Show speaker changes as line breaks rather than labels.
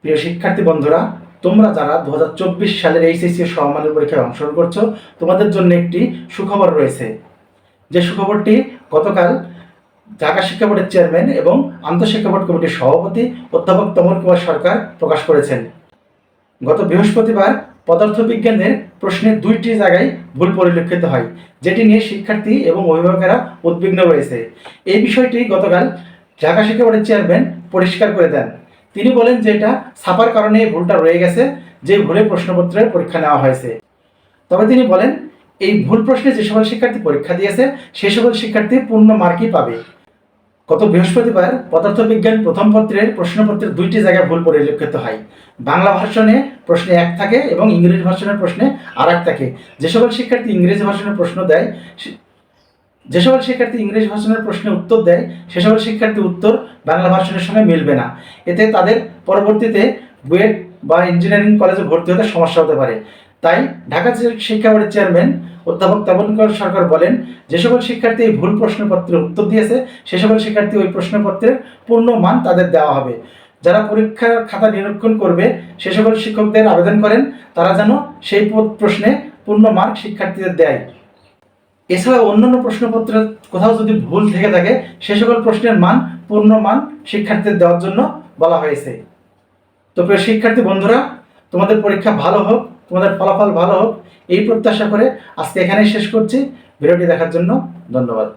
প্রিয় শিক্ষার্থী বন্ধুরা, তোমরা যারা 2024 সালের এইচএসসি সমমানের পরীক্ষায় অংশগ্রহণ করছো, তোমাদের জন্য একটি সুখবর রয়েছে। যে সুখবরটি গতকাল ঢাকা শিক্ষা বোর্ডের চেয়ারম্যান এবং আন্তঃশিক্ষা বোর্ড কমিটির সভাপতি অধ্যাপক তমল কুমার সরকার প্রকাশ করেছেন। গত বৃহস্পতিবার পদার্থবিজ্ঞানের প্রশ্নে 2টি জায়গায় ভুল পরিলক্ষিত হয়, যেটি নিয়ে শিক্ষার্থী এবং অভিভাবকেরা উদ্বিগ্ন রয়েছে। এই বিষয়টি গতকাল ঢাকা শিক্ষা বোর্ডের চেয়ারম্যান পরিষ্কার করে দেন। তিনি বলেন যে এটা ছাপার কারণে এই ভুলটা রয়ে গেছে, যে ভুলে প্রশ্নপত্রের পরীক্ষা নেওয়া হয়েছে। তবে তিনি বলেন, এই ভুল প্রশ্নে যে সকল শিক্ষার্থী পরীক্ষা দিয়েছে সেই সকল শিক্ষার্থী পূর্ণ মার্কই পাবে। গত বৃহস্পতিবার পদার্থবিজ্ঞান প্রথম পত্রের প্রশ্নপত্রের 2টি জায়গায় ভুল পরিলক্ষিত হয়। বাংলা ভার্সনে প্রশ্নে 1 থাকে এবং ইংরেজি ভার্সনের প্রশ্নে আরেক থাকে। যে সকল শিক্ষার্থী ইংরেজি ভার্সনের প্রশ্নে উত্তর দেয় সে সকল শিক্ষার্থী উত্তর বাংলা ভার্সনের সঙ্গে মিলবে না। এতে তাদের পরবর্তীতে বুয়েট বা ইঞ্জিনিয়ারিং কলেজে ভর্তি হতে সমস্যা হতে পারে। তাই ঢাকা শিক্ষা বোর্ডের চেয়ারম্যান অধ্যাপক তমল কুমার সরকার বলেন, যে সকল শিক্ষার্থী এই ভুল প্রশ্নপত্রের উত্তর দিয়েছে সে সকল শিক্ষার্থী ওই প্রশ্নপত্রের পূর্ণ মান তাদের দেওয়া হবে। যারা পরীক্ষার খাতা নিরীক্ষণ করবে সে সকল শিক্ষকদের আবেদন করেন তারা যেন সেই প্রশ্নে পূর্ণ মার্ক শিক্ষার্থীদের দেয়। এছাড়া অন্যান্য প্রশ্নপত্রের কোথাও যদি ভুল থেকে থাকে সে সকল প্রশ্নের মান পূর্ণ মান শিক্ষার্থীদের দেওয়ার জন্য বলা হয়েছে। তো প্রিয় শিক্ষার্থী বন্ধুরা, তোমাদের পরীক্ষা ভালো হোক, তোমাদের ফলাফল ভালো হোক, এই প্রত্যাশা করে আজকে এখানেই শেষ করছি। ভিডিওটি দেখার জন্য ধন্যবাদ।